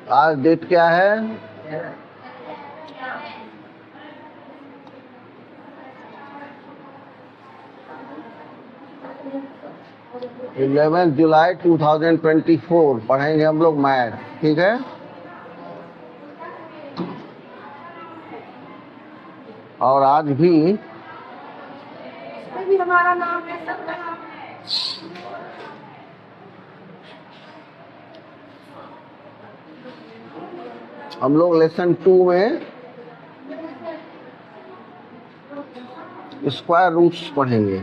आज डेट क्या है? 11 जुलाई 2024 पढ़ेंगे हम लोग मैथ, ठीक है। और आज भी हमारा नाम है, सबका नाम है। हम लोग लेसन 2 में स्क्वायर रूट्स पढ़ेंगे।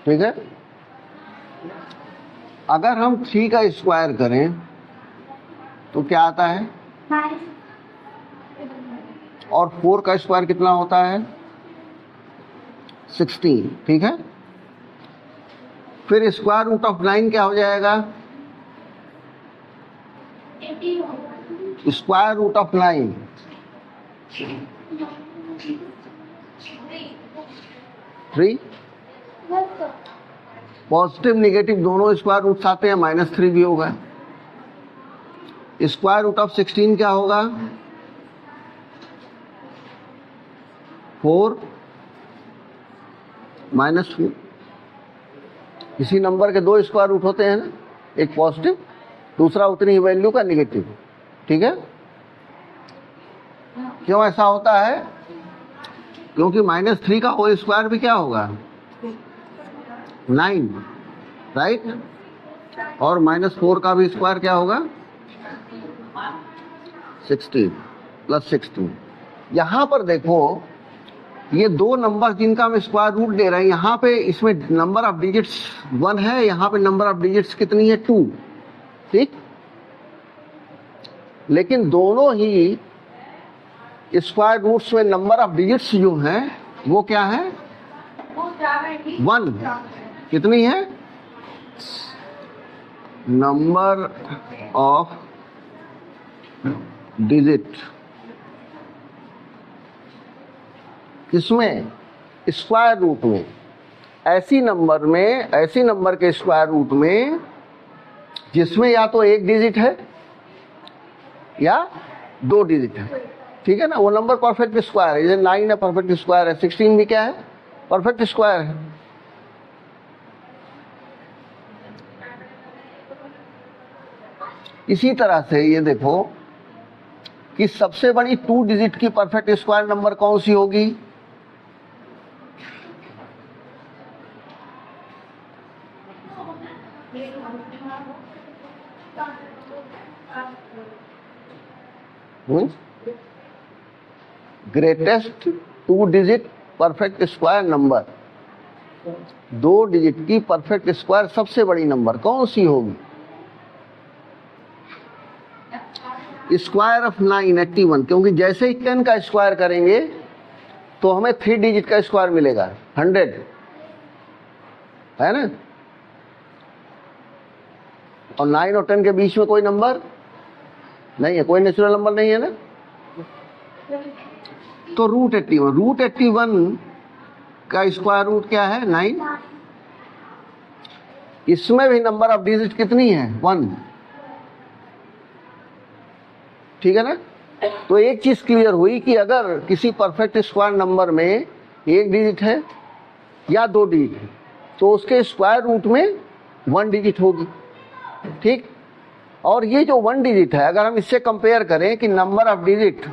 ठीक है। अगर हम 3 का स्क्वायर करें तो क्या आता है? और 4 का स्क्वायर कितना होता है? 16, ठीक है। फिर स्क्वायर रूट ऑफ 9 क्या हो जाएगा? Square root of 9 3। Positive negative दोनों स्क्वायर रूट्स आते हैं, -3 भी होगा। स्क्वायर रूट ऑफ 16 क्या होगा? 4 -4। किसी नंबर के 2 स्क्वायर रूट होते हैं ना, एक पॉजिटिव, दूसरा उतनी ही वैल्यू का निगेटिव, ठीक है। क्यों ऐसा होता है? क्योंकि -3 का होल स्क्वायर भी क्या होगा? 9, राइट। और -4 का भी स्क्वायर क्या होगा? 16 + 16। यहां पर देखो, ये 2 नंबर जिनका हम स्क्वायर रूट ले रहे हैं, यहाँ पे इसमें नंबर ऑफ डिजिट्स 1 है, यहाँ पे नंबर ऑफ डिजिट्स कितनी है? 2, ठीक। लेकिन दोनों ही स्क्वायर रूट्स में नंबर ऑफ डिजिट्स जो हैं वो क्या है? 1। कितनी है? नंबर ऑफ डिजिट किसमें? स्क्वायर रूट में। ऐसी नंबर के स्क्वायर रूट में जिसमें या तो 1 डिजिट है या 2 डिजिट है, ठीक है ना, वो नंबर परफेक्ट स्क्वायर है। जैसे 9 है, परफेक्ट स्क्वायर है। 16 भी क्या है? परफेक्ट स्क्वायर है। इसी तरह से ये देखो कि सबसे बड़ी 2 डिजिट की परफेक्ट स्क्वायर नंबर कौन सी होगी? Greatest 2 digit perfect square number, 2 digit की परफेक्ट स्क्वायर सबसे बड़ी नंबर कौन सी होगी? स्क्वायर ऑफ 9 81, क्योंकि जैसे ही 10 का स्क्वायर करेंगे तो हमें 3 डिजिट का स्क्वायर मिलेगा, 100, है ना। और 9 और 10 के बीच में कोई नंबर नहीं है, कोई नेचुरल नंबर नहीं है ना। तो रूट 81 का स्क्वायर रूट क्या है? 9। इसमें भी नंबर ऑफ डिजिट कितनी है? 1, ठीक है ना। तो एक चीज क्लियर हुई कि अगर किसी परफेक्ट स्क्वायर नंबर में 1 डिजिट है या 2 डिजिट है तो उसके स्क्वायर रूट में 1 डिजिट होगी, ठीक। और ये जो 1 डिजिट है, अगर हम इससे कंपेयर करें कि number of digit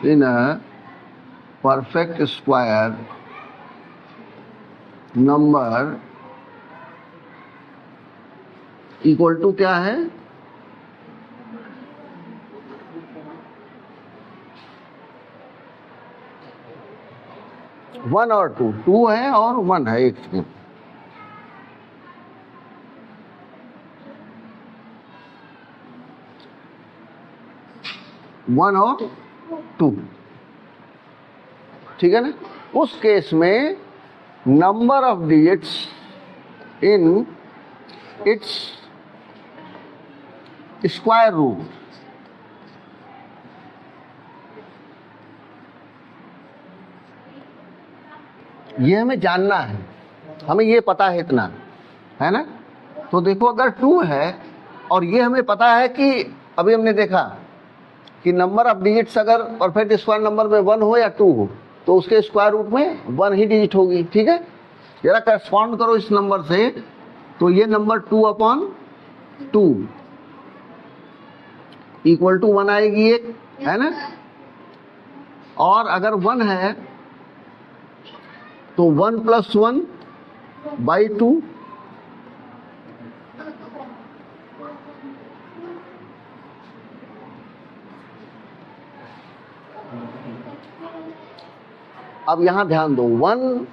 in a perfect square number equal to क्या है? वन और 2 है और 1 है, एक सेकेंड। 1 और 2, ठीक है ना। उस केस में number of digits in its square root, ये हमें जानना है, हमें ये पता है इतना, है ना। तो देखो अगर 2 है और ये हमें पता है कि अभी हमने देखा कि नंबर ऑफ डिजिट्स अगर परफेक्ट स्क्वायर नंबर में 1 हो या 2 हो तो उसके स्क्वायर रूट में 1 ही डिजिट होगी, ठीक है। जरा करस्पॉन्ड करो इस नंबर से, तो ये नंबर 2/2 इक्वल टू 1 आएगी एक, है ना। और अगर 1 है तो 1 + 1/2, अब यहां ध्यान दो, 1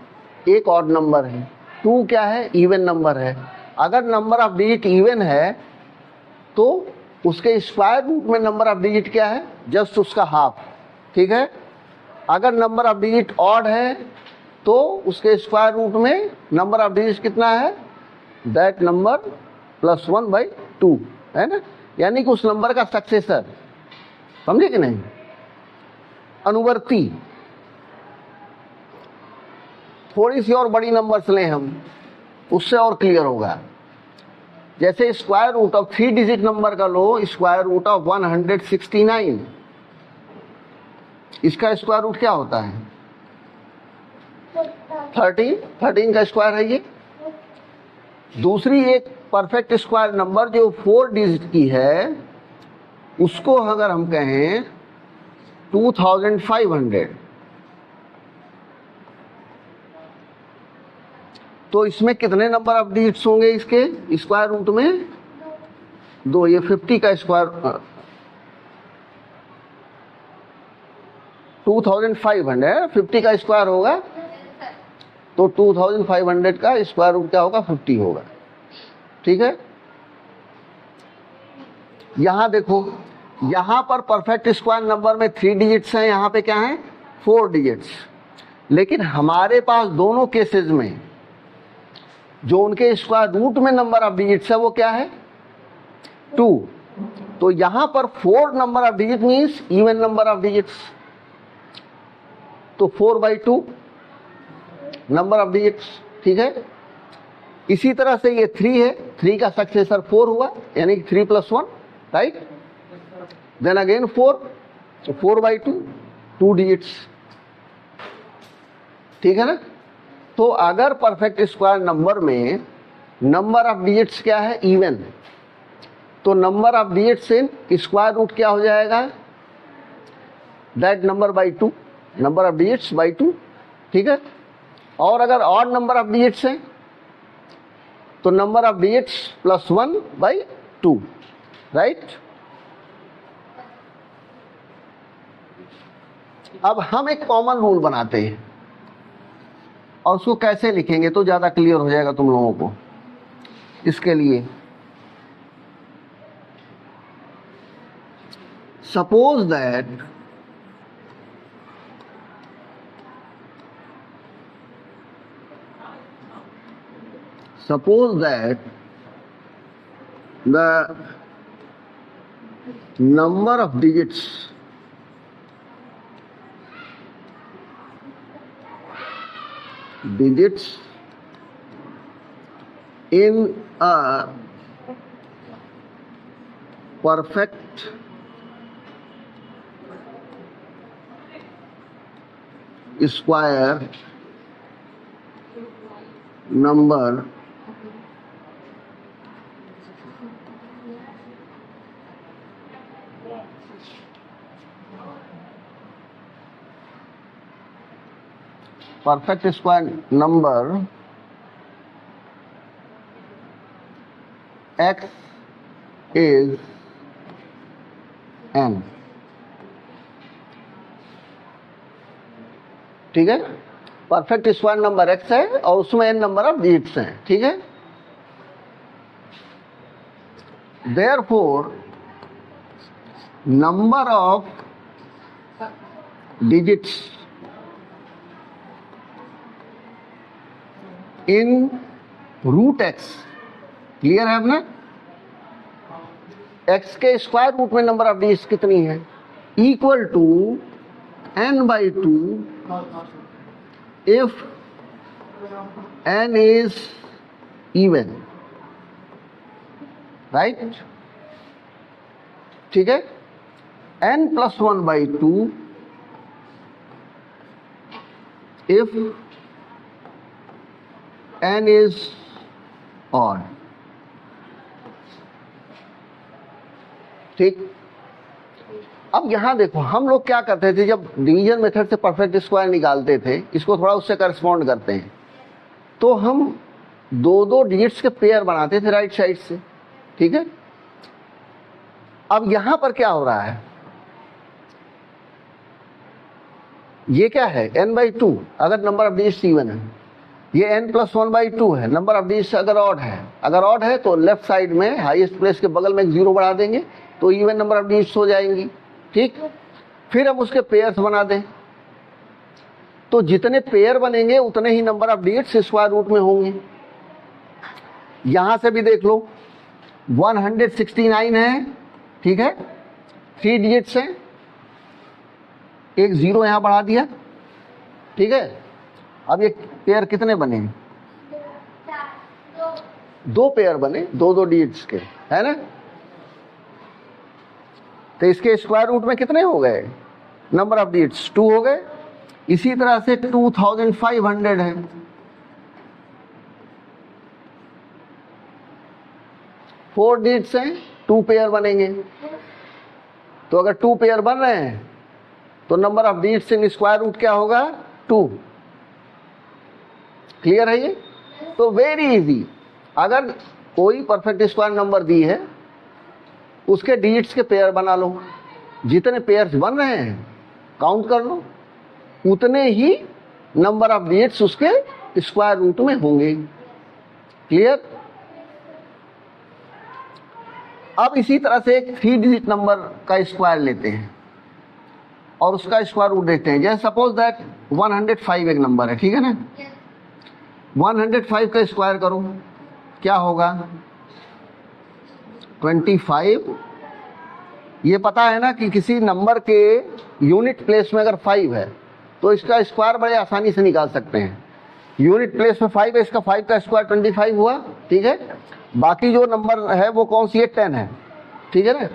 एक ऑड नंबर है, 2 क्या है, इवन नंबर है। अगर नंबर ऑफ डिजिट इवन है तो उसके स्क्वायर रूट में नंबर ऑफ डिजिट क्या है, जस्ट उसका हाफ, ठीक है। अगर नंबर ऑफ डिजिट ऑड है तो उसके स्क्वायर रूट में नंबर ऑफ डिजिट कितना है, दैट नंबर + 1/2, है ना। यानी कि उस नंबर का सक्सेसर, समझे कि नहीं, अनुवर्ती। थोड़ी सी और बड़ी नंबर्स लें हम, उससे और क्लियर होगा। जैसे square root of 3 digit number का लो, स्क्वायर रूट ऑफ 169, इसका स्क्वायर रूट क्या होता है, 13 का स्क्वायर है ये। दूसरी एक परफेक्ट स्क्वायर नंबर जो 4 डिजिट की है, उसको अगर हम कहें 2500, तो इसमें कितने नंबर ऑफ डिजिट्स होंगे इसके स्क्वायर रूट में, 2। ये 50 का स्क्वायर 2500, 50 का स्क्वायर होगा तो 2500 का स्क्वायर रूट क्या होगा, 50 होगा, ठीक है। यहां देखो, यहां पर परफेक्ट स्क्वायर नंबर में 3 डिजिट्स हैं, यहां पे क्या है, 4 डिजिट्स। लेकिन हमारे पास दोनों केसेस में जो उनके स्क्वायर रूट में नंबर ऑफ डिजिट्स है वो क्या है, 2। तो यहां पर 4 number of digit means even number of digits, तो 4/2 नंबर ऑफ डिजिट्स, ठीक है। इसी तरह से ये 3 है, 3 का सक्सेसर 4 हुआ, यानी कि 3 + 1, राइट। देन अगेन 4, तो 4/2, 2 डिजिट्स, ठीक है ना। तो अगर परफेक्ट स्क्वायर नंबर में नंबर ऑफ डिजिट्स क्या है, इवन, तो number of digits in square root क्या हो जाएगा, that number /2, number of digits /2, ठीक है। और अगर ऑड नंबर ऑफ डिजिट्स है तो नंबर ऑफ डिजिट्स + 1/2, राइट। अब हम एक कॉमन रूल बनाते हैं और उसको कैसे लिखेंगे तो ज्यादा क्लियर हो जाएगा तुम लोगों को। इसके लिए suppose that the number of digits in a perfect square number x is n, ठीक है। परफेक्ट स्क्वायर नंबर x है और उसमें n नंबर ऑफ डिजिट्स हैं, ठीक है। Therefore, number of digits in root x, clear है अपना? x के स्क्वायर रूट में नंबर ऑफ डिजिट्स कितनी है, equal to n/2 if n is even, right? ठीक है, n+1/2 if n is odd, ठीक। अब यहां देखो, हम लोग क्या करते थे जब डिवीजन मेथड से परफेक्ट स्क्वायर निकालते थे, इसको थोड़ा उससे करस्पॉन्ड करते हैं, तो हम दो दो डिजिट्स के पेयर बनाते थे राइट साइड से, ठीक है। अब यहां पर क्या हो रहा है, ये क्या है n/2 अगर नंबर ऑफ डिजिट्स इवन है, ये n+1/2 है नंबर ऑफ डिजिट्स अगर ऑड है। अगर ऑड है तो लेफ्ट साइड में हाईएस्ट प्लेस के बगल में एक 0 बढ़ा देंगे तो इवन नंबर ऑफ डिजिट्स हो जाएंगी, ठीक। फिर हम उसके पेयर्स बना दें, तो जितने पेयर बनेंगे उतने ही number of digits square root में होंगे। यहां से भी देख लो 169 है, ठीक है, 3 डिजिट्स हैं, एक 0 यहां बढ़ा दिया, ठीक है। अब ये पेयर कितने बने, 2 पेयर बने, 2 डिजिट्स के, है ना। तो इसके स्क्वायर रूट में कितने हो गए, नंबर ऑफ डिजिट्स 2 हो गए। इसी तरह से 2500 है, 4 डिजिट्स हैं, 2 पेयर बनेंगे। तो अगर 2 पेयर बन रहे हैं तो number of digits in square root क्या होगा, 2। क्लियर है ये? तो वेरी इजी, अगर कोई परफेक्ट स्क्वायर नंबर दी है उसके डिजिट्स के पेयर बना लो, जितने पेयर्स बन रहे हैं काउंट कर लो, उतने ही नंबर ऑफ डिजिट्स उसके स्क्वायर रूट में होंगे। क्लियर? अब इसी तरह से एक 3 डिजिट नंबर का स्क्वायर लेते हैं और उसका स्क्वायर रूट देखते हैं। जैसे सपोज दैट 105 एक नंबर है, ठीक है ना। 105 का स्क्वायर करो, क्या होगा, 25। ये पता है ना कि किसी नंबर के यूनिट प्लेस में अगर 5 है तो इसका स्क्वायर बड़े आसानी से निकाल सकते हैं। यूनिट प्लेस में 5 है, इसका 5 का स्क्वायर 25 हुआ, ठीक है। बाकी जो नंबर है वो कौन सी है, 10 है, ठीक है ना।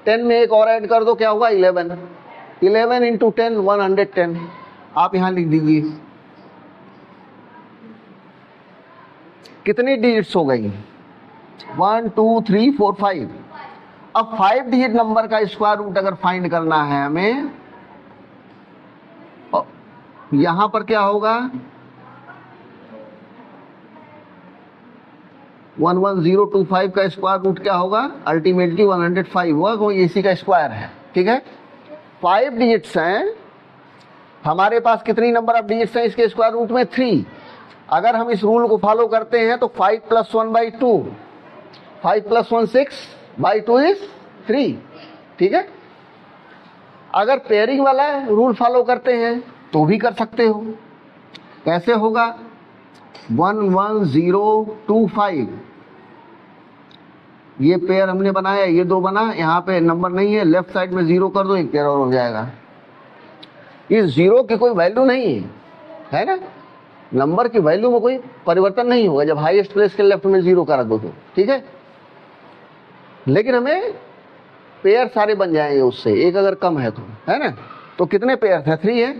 10 में एक और ऐड कर दो, क्या होगा, 11। 11 इंटू 10 110, आप यहां लिख दीजिए। कितनी डिजिट्स हो गई, 1 2 3 4 5। अब 5 डिजिट नंबर का स्क्वायर रूट अगर फाइंड करना है हमें, यहां पर क्या होगा, 11025 का स्क्वायर रूट क्या होगा, अल्टीमेटली 105 हुआ, क्योंकि इसी का स्क्वायर है, ठीक है। 5 डिजिट्स हैं, हमारे पास कितनी नंबर ऑफ डिजिट्स हैं इसके स्क्वायर रूट में, 3। अगर हम इस रूल को फॉलो करते हैं तो 5 + 1/2, 5 + 1 6/2 इज 3, ठीक है। अगर पेयरिंग वाला रूल फॉलो करते हैं तो भी कर सकते हो। कैसे होगा, 11025, ये पेयर हमने बनाया, ये 2 बना, यहाँ पे नंबर नहीं है, लेफ्ट साइड में 0 कर दो, एक पेयर और हो जाएगा। इस 0 की कोई वैल्यू नहीं है, है ना। नंबर की वैल्यू में कोई परिवर्तन नहीं होगा जब हाईएस्ट प्लेस के लेफ्ट में 0 कर दो तो, ठीक है। लेकिन हमें पेयर सारे बन जाएंगे उससे, एक अगर कम है तो, है ना। तो कितने पेयर थे, 3 है,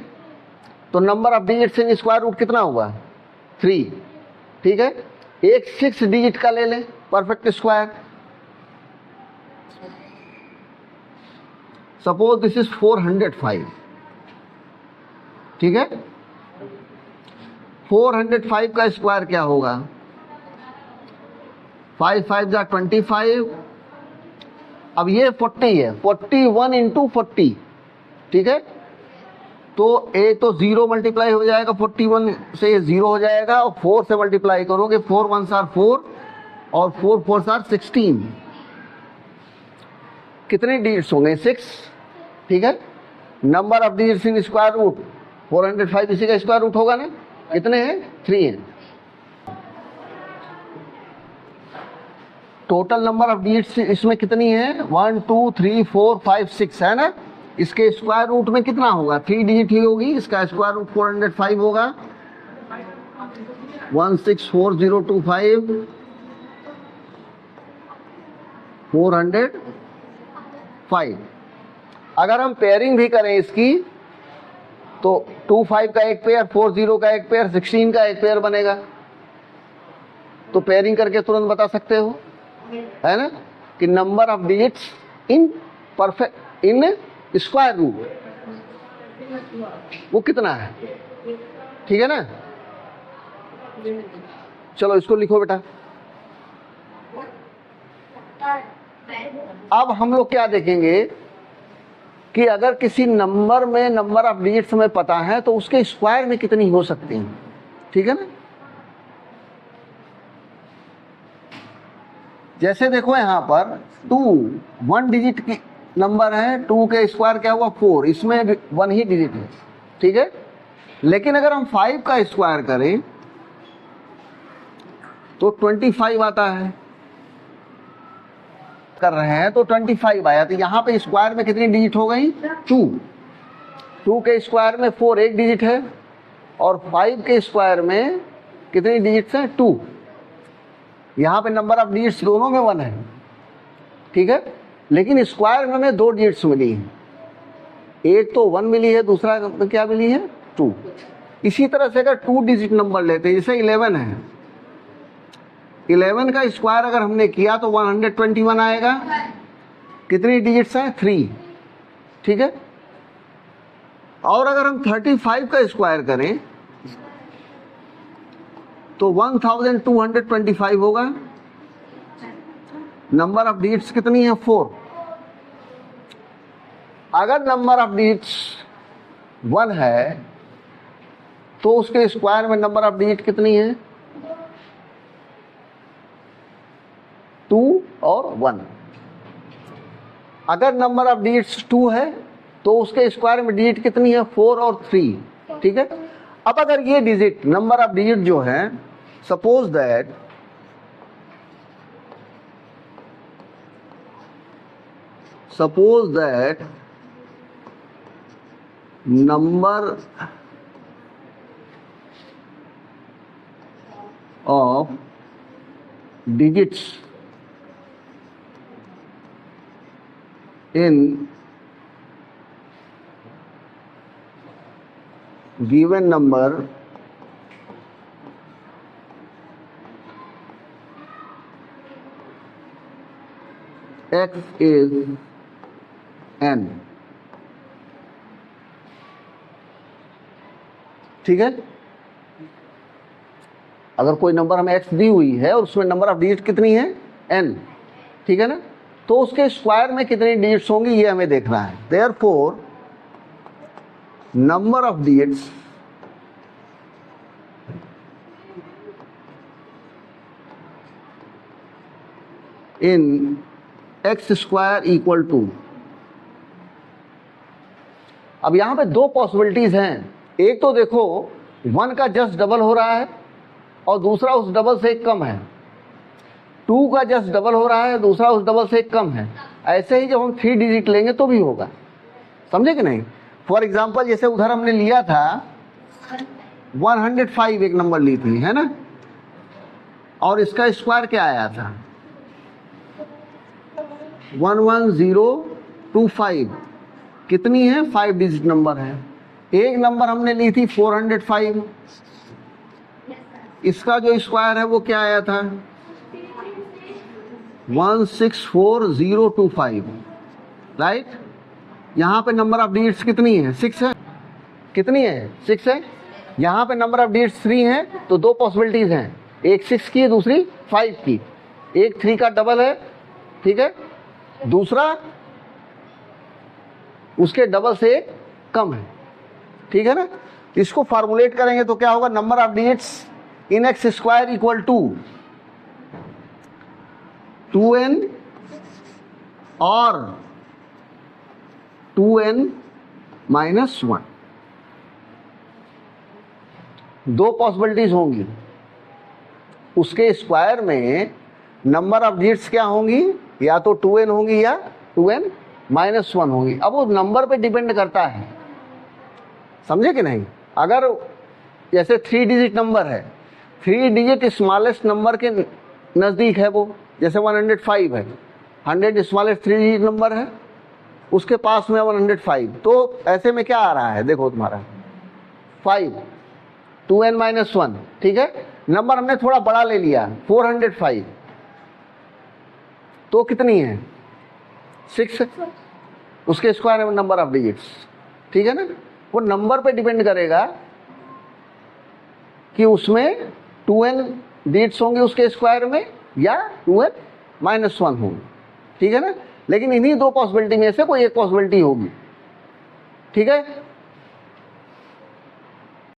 तो number of digits in square root कितना हुआ, 3, ठीक है। एक 6 डिजिट का ले लें perfect square, suppose this is 405, ठीक है। 405 का स्क्वायर क्या होगा, 5 5 जा 25। अब ये 40 है, 41 इंटू 40, ठीक है। तो ए तो 0 मल्टीप्लाई हो जाएगा, 41 से 0 हो जाएगा, और 4 से मल्टीप्लाई करोगे, 4 1s are 4 और 4 4s are 16। कितने डिजिट्स होंगे, 6, ठीक है। Number of digits in square root 405 इसी का स्क्वायर रूट होगा ना, कितने हैं 3 हैं। टोटल नंबर ऑफ डिजिट्स इसमें कितनी है 1 2 3 4 5 6 है ना, इसके स्क्वायर रूट में कितना होगा 3 डिजिट ही होगी, इसका स्क्वायर रूट 405 होगा 164025 405। अगर हम पेयरिंग भी करें इसकी तो 25 का एक पेयर, 40 का एक पेयर, 16 का एक पेयर बनेगा। तो पेयरिंग करके तुरंत बता सकते हो है ना कि number of digits in perfect in square root वो कितना है, ठीक है ना। चलो इसको लिखो बेटा। अब हम लोग क्या देखेंगे कि अगर किसी नंबर में नंबर ऑफ डिजिट्स हमें पता है तो उसके स्क्वायर में कितनी हो सकती हैं, ठीक है ना। जैसे देखो यहां पर 2 1 डिजिट की नंबर है, 2 के स्क्वायर क्या हुआ 4, इसमें 1 ही डिजिट है, ठीक है। लेकिन अगर हम 5 का स्क्वायर करें तो 25 आता है, कर रहे हैं तो 25 आया, तो यहाँ पे स्क्वायर में कितनी डिजिट हो गई 2 के स्क्वायर में 4 एक डिजिट है और 5 के स्क्वायर में कितनी डिजिट्स हैं 2। यहाँ पे नंबर ऑफ डिजिट्स दोनों में 1 है, ठीक है, लेकिन स्क्वायर में हमें 2 डिजिट्स मिली हैं, एक तो 1 मिली है, दूसरा क्या मिली है 2। इसी तरह से अगर 2 डिजिट नंबर लेते हैं, जैसे 11 है, 11 का स्क्वायर अगर हमने किया तो 121 आएगा, कितनी डिजिट्स हैं 3, ठीक है। और अगर हम 35 का स्क्वायर करें तो 1225 होगा, नंबर ऑफ डिजिट्स कितनी है 4। अगर नंबर ऑफ डिजिट्स 1 है तो उसके स्क्वायर में नंबर ऑफ डिजिट कितनी है 2 और 1। अगर नंबर ऑफ डिजिट्स 2 है तो उसके स्क्वायर में डिजिट कितनी है 4 और 3, ठीक है। अब अगर ये डिजिट नंबर ऑफ डिजिट जो है suppose that number of digits in given number x is n, ठीक है। अगर कोई नंबर हमें x दी हुई है और उसमें नंबर ऑफ डिजिट कितनी है n, ठीक है ना, तो उसके स्क्वायर में कितनी डिजिट्स होंगी ये हमें देखना है। Therefore number of digits in x square equal to, अब यहां पे 2 पॉसिबिलिटीज हैं, एक तो देखो 1 का जस्ट डबल हो रहा है और दूसरा उस डबल से एक कम है, 2 का जस्ट डबल हो रहा है, दूसरा उस डबल से एक कम है। ऐसे ही जब हम 3 डिजिट लेंगे तो भी होगा, समझे कि नहीं। फॉर एग्जांपल जैसे उधर हमने लिया था 105 एक नंबर ली थी, है ना, और इसका स्क्वायर क्या आया था 11025, कितनी है 5 डिजिट नंबर है। एक नंबर हमने ली थी 405, इसका जो स्क्वायर है वो क्या आया था 164025, राइट। यहाँ पे नंबर ऑफ डिजिट्स कितनी है 6 है, कितनी है 6 है। यहाँ पे नंबर ऑफ डिजिट्स 3 है, तो 2 पॉसिबिलिटीज हैं, एक 6 की दूसरी 5 की, एक 3 का डबल है, ठीक है, दूसरा उसके डबल से कम है, ठीक है ना। इसको फॉर्मुलेट करेंगे तो क्या होगा number of digits in x square equal to 2n और 2n -1। दो पॉसिबिलिटीज होंगी, उसके स्क्वायर में नंबर ऑफ डिजिट्स क्या होंगी, या तो 2n होंगी या 2n -1 होंगी। अब वो नंबर पे डिपेंड करता है, समझे कि नहीं। अगर जैसे 3 डिजिट नंबर है, 3 डिजिट स्मॉलेस्ट नंबर के नज़दीक है वो, जैसे 105 है, 100 स्मॉलेस्ट 3 डिजिट नंबर है, उसके पास में 105, तो ऐसे में क्या आ रहा है, देखो तुम्हारा 5, 2n -1, ठीक है। नंबर हमने थोड़ा बड़ा ले लिया, 405, तो कितनी है, 6, उसके स्क्वायर में नंबर ऑफ डिजिट्स, ठीक है ना। वो नंबर पे डिपेंड करेगा कि उसमें 2n डिजिट्स होंगे उसके स्क्वायर में या 2n -1 होंगे, ठीक है ना। लेकिन इन्हीं दो पॉसिबिलिटी में से कोई एक पॉसिबिलिटी होगी, ठीक है।